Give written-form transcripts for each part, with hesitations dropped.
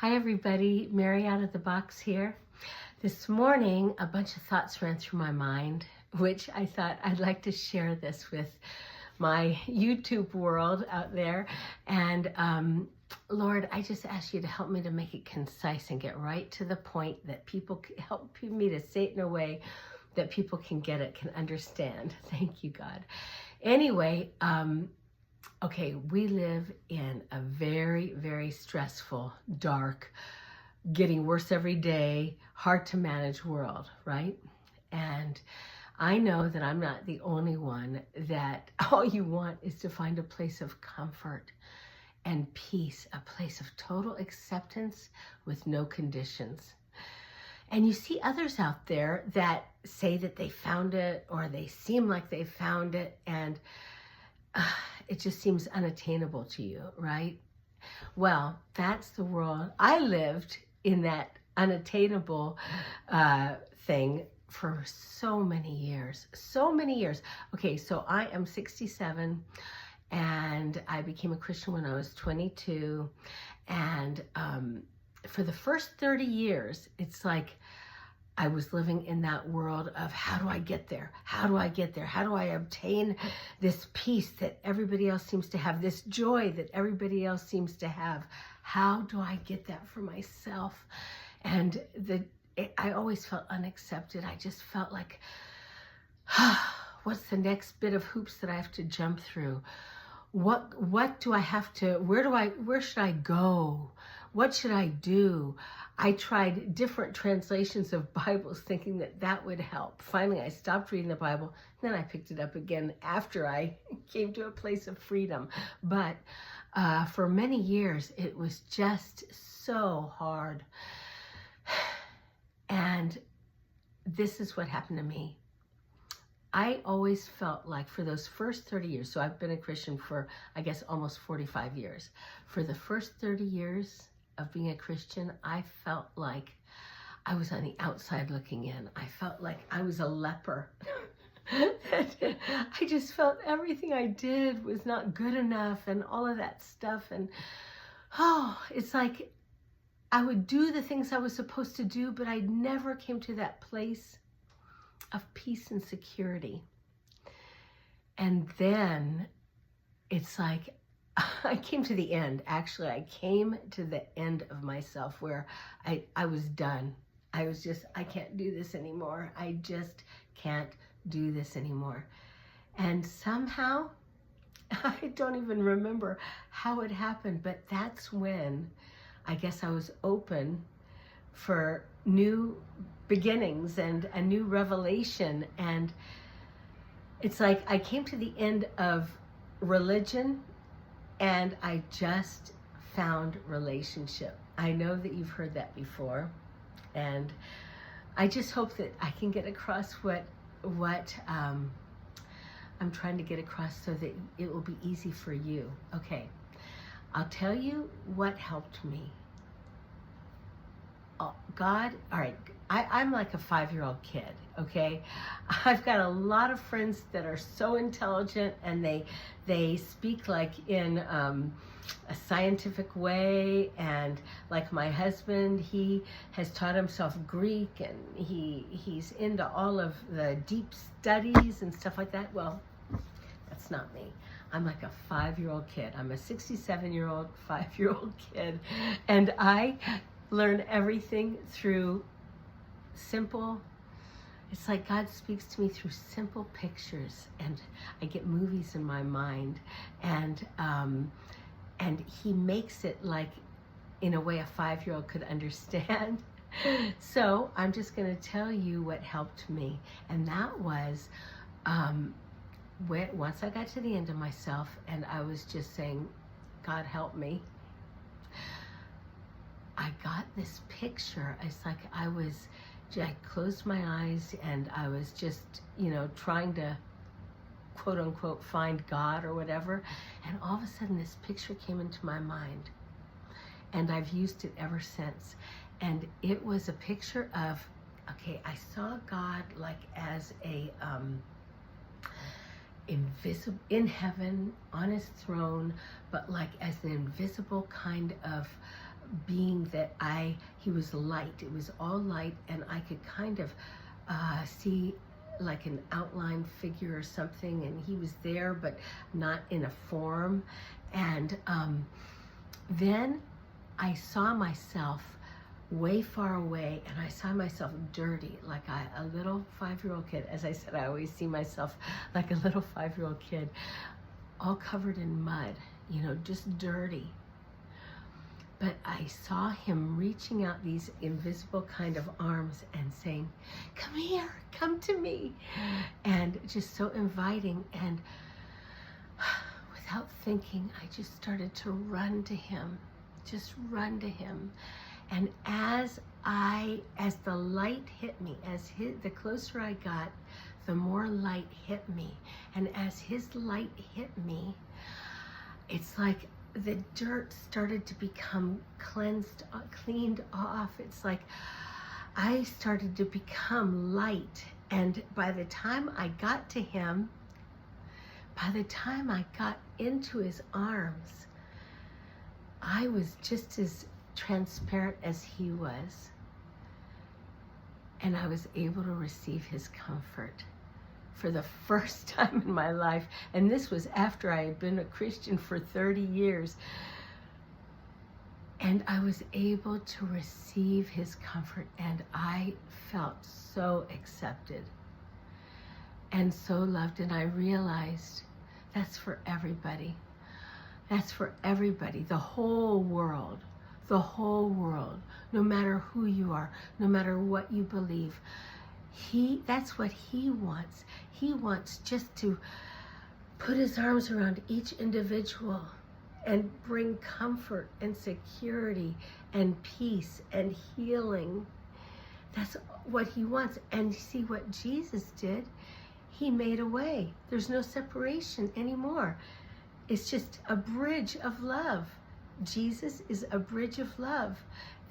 Hi everybody, Mary out of the box here. This morning, a bunch of thoughts ran through my mind, which I thought I'd like to share this with my YouTube world out there. And Lord, I just ask you to help me to make it concise and get right to the point, that people help me to say it in a way that people can get it, can understand. Thank you, God. Anyway, okay, we live in a very, very stressful, dark, getting worse every day, hard to manage world, right? And I know that I'm not the only one that all you want is to find a place of comfort and peace, a place of total acceptance with no conditions. And you see others out there that say that they found it, or they seem like they found it, and it just seems unattainable to you, right? Well, that's the world. I lived in that unattainable thing for so many years. Okay, so I am 67, and I became a Christian when I was 22. And for the first 30 years, it's like I was living in that world of, how do I get there? How do I get there? How do I obtain this peace that everybody else seems to have, this joy that everybody else seems to have? How do I get that for myself? And I always felt unaccepted. I just felt like, what's the next bit of hoops that I have to jump through? What do I have to, where should I go? What should I do? I tried different translations of Bibles thinking that that would help. Finally, I stopped reading the Bible. Then I picked it up again after I came to a place of freedom. But for many years, it was just so hard. And this is what happened to me. I always felt like for those first 30 years, so I've been a Christian for, I guess, almost 45 years. For the first 30 years of being a Christian, I felt like I was on the outside looking in. I felt like I was a leper. I just felt everything I did was not good enough and all of that stuff. And it's like I would do the things I was supposed to do, but I never came to that place of peace and security. And then it's like I came to the end. Actually, I came to the end of myself where I was done. I was just, I can't do this anymore. I just can't do this anymore. And somehow, I don't even remember how it happened, but that's when I guess I was open for new beginnings and a new revelation. And it's like I came to the end of religion, and I just found relationship. I know that you've heard that before, and I just hope that I can get across what I'm trying to get across, so that it will be easy for you. Okay, I'll tell you what helped me. God, all right, I'm like a 5-year-old kid, okay? I've got a lot of friends that are so intelligent, and they speak like in a scientific way, and like my husband, he has taught himself Greek, and he's into all of the deep studies and stuff like that. Well, that's not me. I'm like a 5-year-old kid. I'm a 67-year-old, 5-year-old kid, and I learn everything through simple, it's like God speaks to me through simple pictures, and I get movies in my mind, and he makes it like in a way a 5-year-old could understand. So I'm just going to tell you what helped me, and that was once I got to the end of myself and I was just saying, God help me, I got this picture. It's like I closed my eyes and I was just, trying to quote unquote find God or whatever. And all of a sudden this picture came into my mind, and I've used it ever since. And it was a picture of, okay, I saw God like as a invisible, in heaven on his throne, but like as an invisible kind of being that he was light. It was all light, and I could kind of see like an outline figure or something, and he was there, but not in a form. And then I saw myself way far away, and I saw myself dirty, like a little 5-year-old kid. As I said, I always see myself like a little 5-year-old kid, all covered in mud, you know, just dirty. But I saw him reaching out these invisible kind of arms and saying, "Come here, come to me." And just so inviting. And without thinking, I just started to run to him, just run to him. And as the light hit me, the closer I got, the more light hit me. And as his light hit me, it's like the dirt started to become cleaned off. It's like I started to become light. And by the time I got to him, by the time I got into his arms, I was just as transparent as he was. And I was able to receive his comfort for the first time in my life. And this was after I had been a Christian for 30 years. And I was able to receive his comfort, and I felt so accepted and so loved. And I realized that's for everybody. That's for everybody, the whole world, no matter who you are, no matter what you believe. That's what he wants. He wants just to put his arms around each individual and bring comfort and security and peace and healing. That's what he wants. And see what Jesus did? He made a way. There's no separation anymore. It's just a bridge of love. Jesus is a bridge of love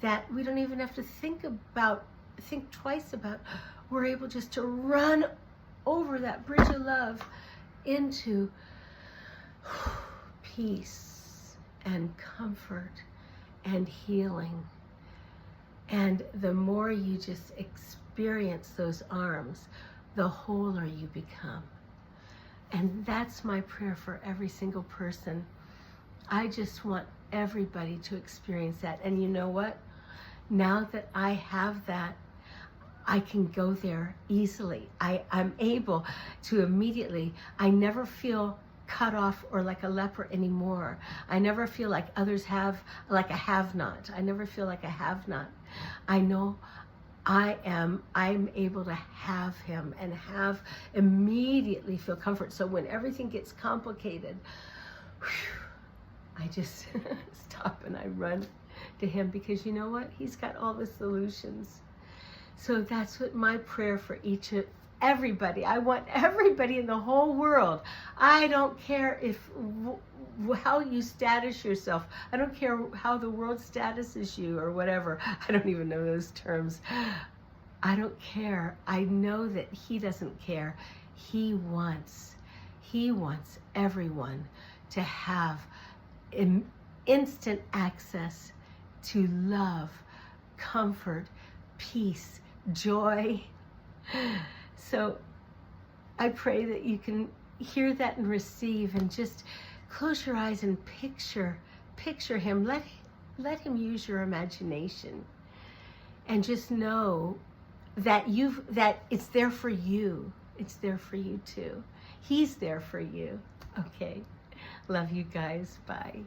that we don't even have to think twice about. We're able just to run over that bridge of love into peace and comfort and healing. And the more you just experience those arms, the wholer you become. And that's my prayer for every single person. I just want everybody to experience that. And you know what? Now that I have that, I can go there easily. I'm able to immediately, I never feel cut off or like a leper anymore. I never feel like others have, like a have-not. I never feel like a have-not. I know I'm able to have him and immediately feel comfort. So when everything gets complicated, I just stop and I run to him, because you know what? He's got all the solutions. So that's what my prayer for everybody. I want everybody in the whole world. I don't care how you status yourself. I don't care how the world statuses you or whatever. I don't even know those terms. I don't care. I know that he doesn't care. He wants everyone to have instant access to love, comfort, peace, joy. So I pray that you can hear that and receive, and just close your eyes and picture him. Let him use your imagination, and just know that it's there for you. It's there for you too. He's there for you. Okay. Love you guys. Bye.